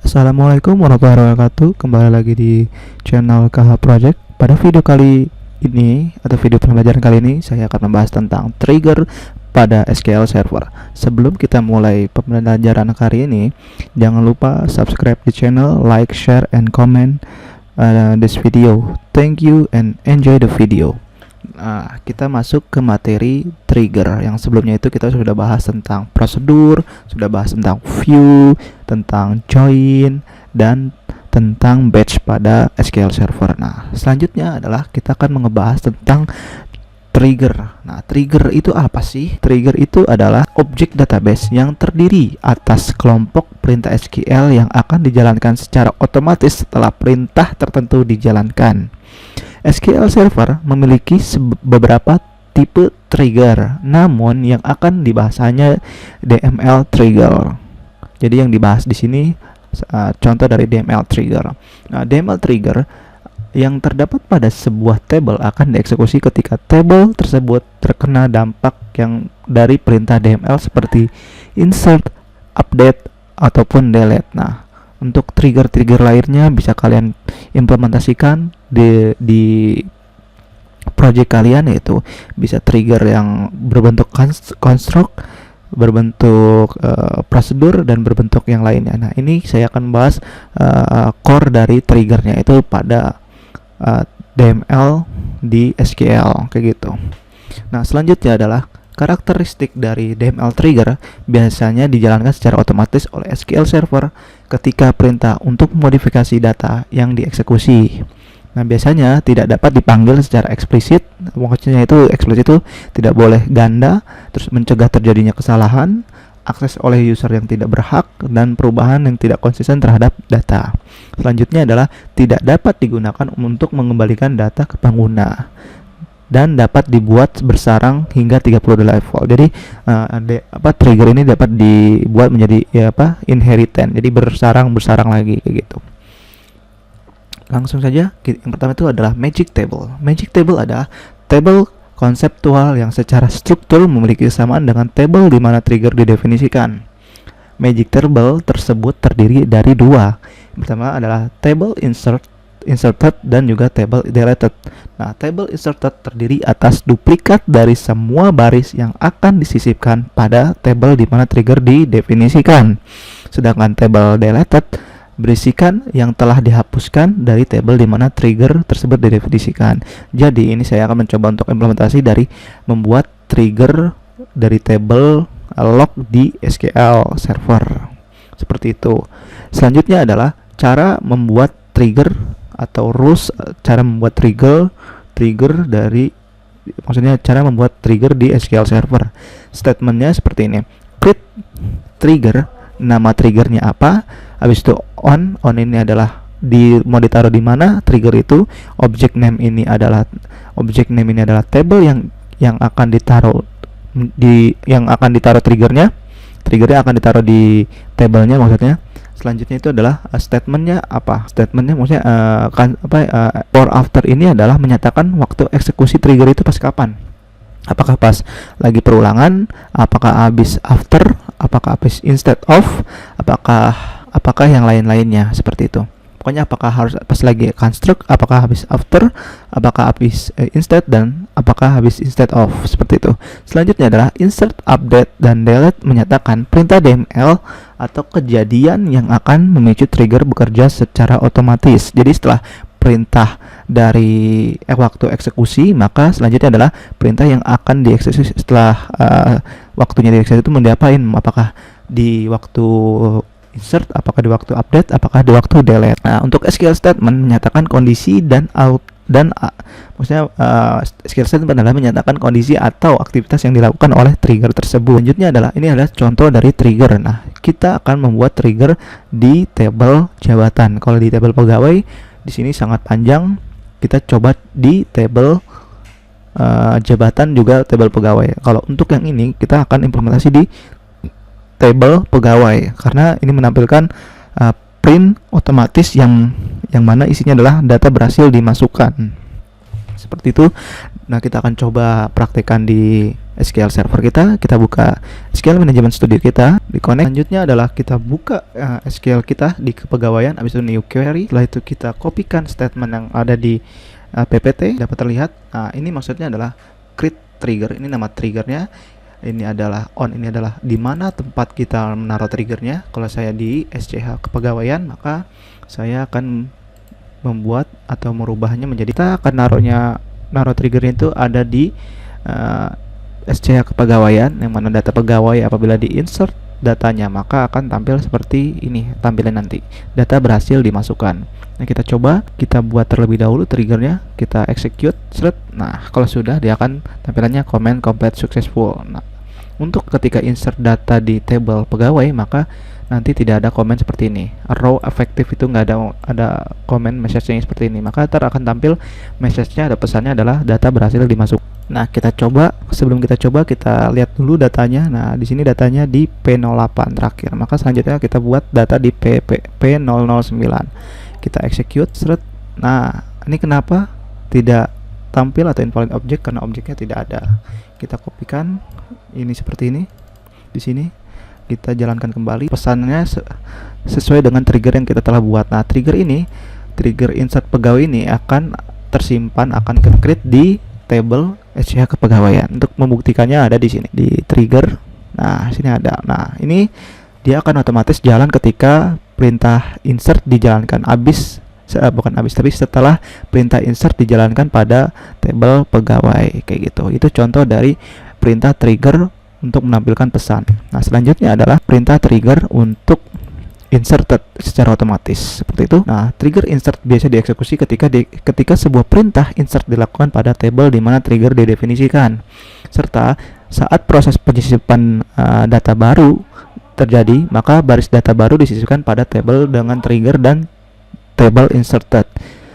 Assalamualaikum warahmatullahi wabarakatuh. Kembali lagi di channel KH Project. Pada video kali ini atau video pembelajaran kali ini saya akan membahas tentang trigger pada SQL Server. Sebelum kita mulai pembelajaran kali ini, jangan lupa subscribe di channel, like, share, and comment this video. Thank you and enjoy the video. Nah, kita masuk ke materi trigger. Yang sebelumnya itu kita sudah bahas tentang prosedur, sudah bahas tentang view, tentang join, dan tentang batch pada SQL Server. Nah, selanjutnya adalah kita akan mengebahas tentang trigger. Nah, trigger itu apa sih? Trigger itu adalah objek database yang terdiri atas kelompok perintah SQL yang akan dijalankan secara otomatis setelah perintah tertentu dijalankan. SQL Server memiliki beberapa tipe trigger, namun yang akan dibahas hanya DML trigger. Jadi yang dibahas di sini contoh dari DML trigger. Nah, DML trigger yang terdapat pada sebuah tabel akan dieksekusi ketika tabel tersebut terkena dampak yang dari perintah DML seperti insert, update, ataupun delete. Nah, untuk trigger-trigger lainnya bisa kalian implementasikan di project kalian, yaitu bisa trigger yang berbentuk construct, berbentuk prosedur, dan berbentuk yang lainnya. Nah, ini saya akan bahas core dari triggernya itu pada DML di SQL kayak gitu. Nah, selanjutnya adalah karakteristik dari DML trigger biasanya dijalankan secara otomatis oleh SQL Server ketika perintah untuk modifikasi data yang dieksekusi. Nah, biasanya tidak dapat dipanggil secara eksplisit. Maksudnya itu eksplisit itu tidak boleh ganda, terus mencegah terjadinya kesalahan, akses oleh user yang tidak berhak, dan perubahan yang tidak konsisten terhadap data. Selanjutnya adalah tidak dapat digunakan untuk mengembalikan data ke pengguna, dan dapat dibuat bersarang hingga 30 level. Jadi trigger ini dapat dibuat menjadi inheritance. Jadi bersarang lagi kayak gitu. Langsung saja, yang pertama itu adalah magic table. Magic table adalah table konseptual yang secara struktur memiliki kesamaan dengan table di mana trigger didefinisikan. Magic table tersebut terdiri dari dua. Yang pertama adalah table inserted dan juga table deleted. Nah, table inserted terdiri atas duplikat dari semua baris yang akan disisipkan pada table di mana trigger didefinisikan. Sedangkan table deleted berisikan yang telah dihapuskan dari table di mana trigger tersebut didefinisikan. Jadi ini saya akan mencoba untuk implementasi dari membuat trigger dari table log di SQL Server. Seperti itu. Selanjutnya adalah cara membuat trigger atau rules, cara membuat trigger dari, maksudnya cara membuat trigger di SQL Server. Statementnya seperti ini: create trigger, nama triggernya apa, habis itu on ini adalah mau ditaruh di mana trigger itu, object name ini adalah table yang akan ditaruh triggernya akan ditaruh di tabelnya maksudnya. Selanjutnya itu adalah statementnya apa? Statementnya maksudnya for after ini adalah menyatakan waktu eksekusi trigger itu pas kapan. Apakah pas lagi perulangan, apakah habis after, apakah habis instead of, apakah yang lain-lainnya, seperti itu. Pokoknya apakah harus pas lagi construct, apakah habis after, apakah habis instead, dan apakah habis instead of, seperti itu. Selanjutnya adalah insert, update, dan delete menyatakan perintah DML atau kejadian yang akan memicu trigger bekerja secara otomatis. Jadi setelah perintah dari waktu eksekusi, maka selanjutnya adalah perintah yang akan dieksekusi setelah waktunya dieksekusi itu diapain, apakah di waktu insert, apakah di waktu update, apakah di waktu delete. Nah, untuk SQL statement menyatakan kondisi maksudnya SQL statement adalah menyatakan kondisi atau aktivitas yang dilakukan oleh trigger tersebut. Selanjutnya adalah ini adalah contoh dari trigger. Nah, kita akan membuat trigger di table jabatan. Kalau di table pegawai di sini sangat panjang, kita coba di table jabatan juga table pegawai. Kalau untuk yang ini kita akan implementasi di table pegawai karena ini menampilkan print otomatis yang mana isinya adalah data berhasil dimasukkan. Seperti itu. Nah, kita akan coba praktekkan di SQL Server kita. Kita buka SQL Management Studio kita, di connect. Selanjutnya adalah kita buka SQL kita di kepegawaian, habis itu new query. Setelah itu kita kopikan statement yang ada di PPT, dapat terlihat. Nah, ini maksudnya adalah create trigger. Ini nama triggernya. Ini adalah on, ini adalah di mana tempat kita menaruh triggernya. Kalau saya di SCH kepegawaian, maka saya akan membuat atau merubahnya menjadi, kita akan naruh triggernya itu ada di SCH kepegawaian, yang mana data pegawai apabila di insert datanya maka akan tampil seperti ini tampilan nanti, data berhasil dimasukkan. Nah, kita coba, kita buat terlebih dahulu triggernya, kita execute, seret. Nah, kalau sudah, dia akan tampilannya comment complete successful. Nah, untuk ketika insert data di table pegawai, maka nanti tidak ada komen seperti ini. Row efektif itu nggak ada komen message-nya seperti ini. Maka akan tampil message-nya, ada pesannya adalah data berhasil dimasuk. Nah, kita coba, sebelum kita coba, kita lihat dulu datanya. Nah, di sini datanya di P08 terakhir. Maka selanjutnya kita buat data di P009. Kita execute, seret. Nah, ini kenapa tidak tampil atau invalid object? Karena objeknya tidak ada. Kita kopikan ini seperti ini. Di sini kita jalankan kembali, pesannya sesuai dengan trigger yang kita telah buat. Nah, trigger ini, trigger insert pegawai ini akan tersimpan, akan create di table SCH kepegawaian. Untuk membuktikannya ada di sini di trigger. Nah, sini ada. Nah, ini dia akan otomatis jalan ketika perintah insert dijalankan, bukan habis, tapi setelah perintah insert dijalankan pada table pegawai, kayak gitu. Itu contoh dari perintah trigger untuk menampilkan pesan. Nah, selanjutnya adalah perintah trigger untuk inserted secara otomatis, seperti itu. Nah, trigger insert biasa dieksekusi ketika sebuah perintah insert dilakukan pada table di mana trigger didefinisikan, serta saat proses penyisipan data baru terjadi, maka baris data baru disisipkan pada table dengan trigger dan table inserted,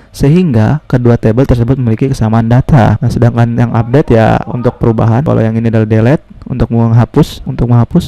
sehingga kedua table tersebut memiliki kesamaan data. Nah, sedangkan yang update ya untuk perubahan. Kalau yang ini adalah delete untuk menghapus,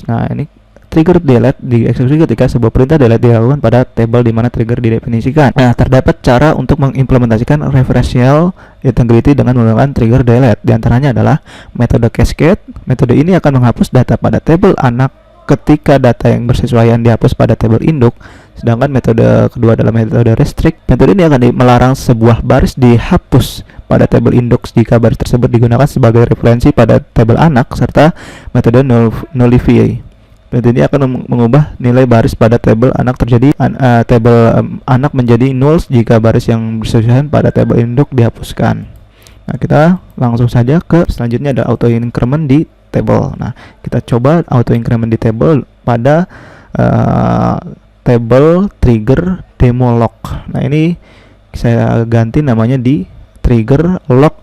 nah ini trigger delete dieksekusi ketika sebuah perintah delete dilakukan pada table di mana trigger didefinisikan. Nah, terdapat cara untuk mengimplementasikan referential integrity dengan menggunakan trigger delete. Di antaranya adalah metode cascade. Metode ini akan menghapus data pada table anak ketika data yang bersesuaian dihapus pada table induk. Sedangkan metode kedua adalah metode restrict. Metode ini akan melarang sebuah baris dihapus pada table induk jika baris tersebut digunakan sebagai referensi pada table anak, serta metode nullify. Metode ini akan mengubah nilai baris pada table anak anak menjadi null jika baris yang bersesuaian pada table induk dihapuskan. Nah, kita langsung saja ke selanjutnya, ada auto increment di table. Nah, kita coba auto increment di table pada table trigger demo log. Nah, ini saya ganti namanya di trigger log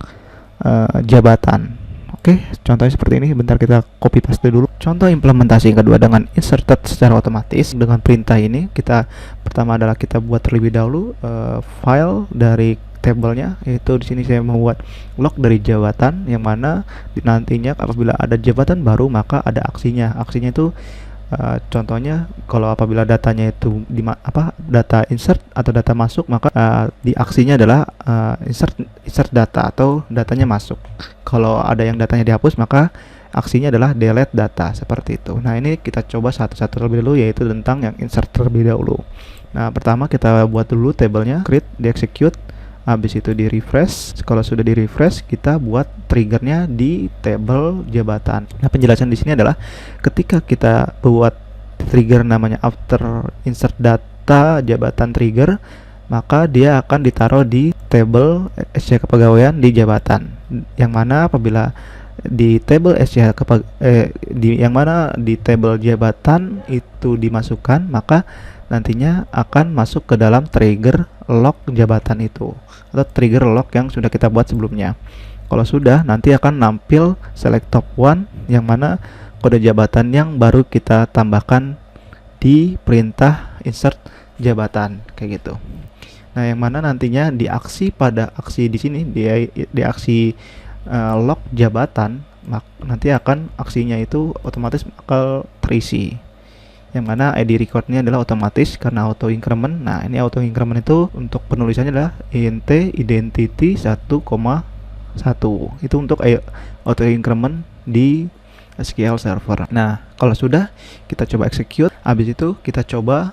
jabatan. Oke, contohnya seperti ini. Bentar, kita copy paste dulu. Contoh implementasi yang kedua dengan inserted secara otomatis dengan perintah ini. Kita pertama adalah kita buat terlebih dahulu file dari tabelnya, yaitu di sini saya membuat log dari jabatan, yang mana nantinya apabila ada jabatan baru maka ada aksinya. Aksinya itu contohnya kalau apabila datanya itu data insert atau data masuk, maka di aksinya adalah insert data atau datanya masuk. Kalau ada yang datanya dihapus, maka aksinya adalah delete data, seperti itu. Nah, ini kita coba satu-satu terlebih dulu, yaitu tentang yang insert terlebih dahulu. Nah, pertama kita buat dulu tabelnya, create, di execute. Habis itu di refresh. Kalau sudah di refresh, kita buat triggernya di table jabatan. Nah, penjelasan di sini adalah ketika kita buat trigger namanya after insert data jabatan trigger, maka dia akan ditaruh di table SCH kepegawaian di jabatan. Yang mana apabila di table SCH yang mana di table jabatan itu dimasukkan, maka nantinya akan masuk ke dalam trigger log jabatan itu atau trigger log yang sudah kita buat sebelumnya. Kalau sudah, nanti akan nampil select top one, yang mana kode jabatan yang baru kita tambahkan di perintah insert jabatan, kayak gitu. Nah, yang mana nantinya di aksi pada aksi di sini di aksi log jabatan, nanti akan aksinya itu otomatis bakal terisi, yang mana ID recordnya adalah otomatis karena auto increment. Nah, ini auto increment itu untuk penulisannya adalah int identity 1,0 1. Itu untuk auto increment di SQL Server. Nah, kalau sudah, kita coba execute. Habis itu kita coba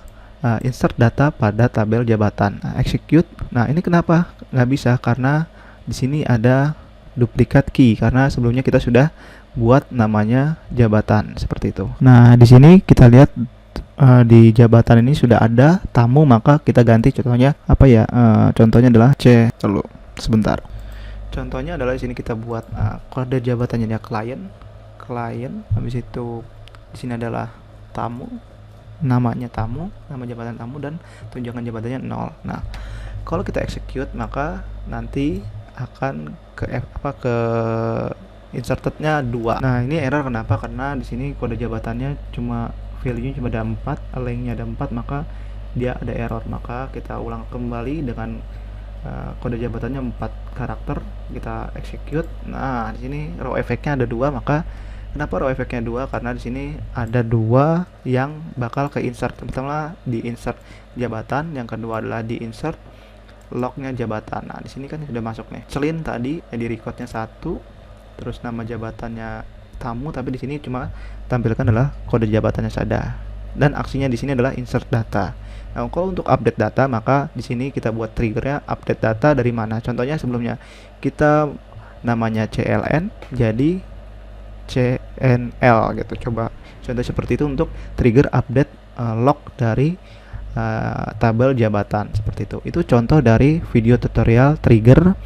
insert data pada tabel jabatan. Nah, execute. Nah, ini kenapa nggak bisa? Karena di sini ada duplikat key, karena sebelumnya kita sudah buat namanya jabatan seperti itu. Nah, di sini kita lihat di jabatan ini sudah ada tamu, maka kita ganti contohnya apa ya? Contohnya adalah lalu sebentar. Contohnya adalah di sini kita buat kode jabatannya ya klien. Habis itu di sini adalah tamu, namanya tamu, nama jabatan tamu, dan tunjangan jabatannya 0. Nah, kalau kita execute maka nanti akan ke insertednya 2. Nah, ini error kenapa? Karena di sini kode jabatannya value-nya cuma ada 4, align-nya ada 4, maka dia ada error. Maka kita ulang kembali dengan kode jabatannya 4 karakter, kita execute. Nah, di sini row efeknya ada 2, maka kenapa row efeknya 2? Karena di sini ada 2 yang bakal ke insert. Pertama di insert jabatan, yang kedua adalah di insert lognya jabatan. Nah, di sini kan sudah masuk nih. Celin tadi di recordnya 1, terus nama jabatannya tamu, tapi di sini cuma tampilkan adalah kode jabatannya saja. Dan aksinya di sini adalah insert data. Nah, kalau untuk update data, maka di sini kita buat triggernya update data dari mana. Contohnya sebelumnya kita namanya CLN jadi CNL gitu. Coba contoh seperti itu untuk trigger update log dari tabel jabatan seperti itu. Itu contoh dari video tutorial trigger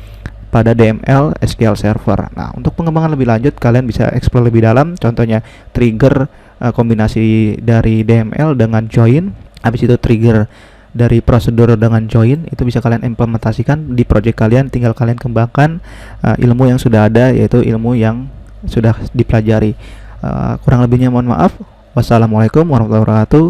pada DML SQL Server. Nah, untuk pengembangan lebih lanjut kalian bisa explore lebih dalam. Contohnya trigger kombinasi dari DML dengan join. Habis itu trigger dari prosedur dengan join, itu bisa kalian implementasikan di project kalian. Tinggal kalian kembangkan ilmu yang sudah ada, yaitu ilmu yang sudah dipelajari. Kurang lebihnya mohon maaf. Wassalamualaikum warahmatullahi wabarakatuh.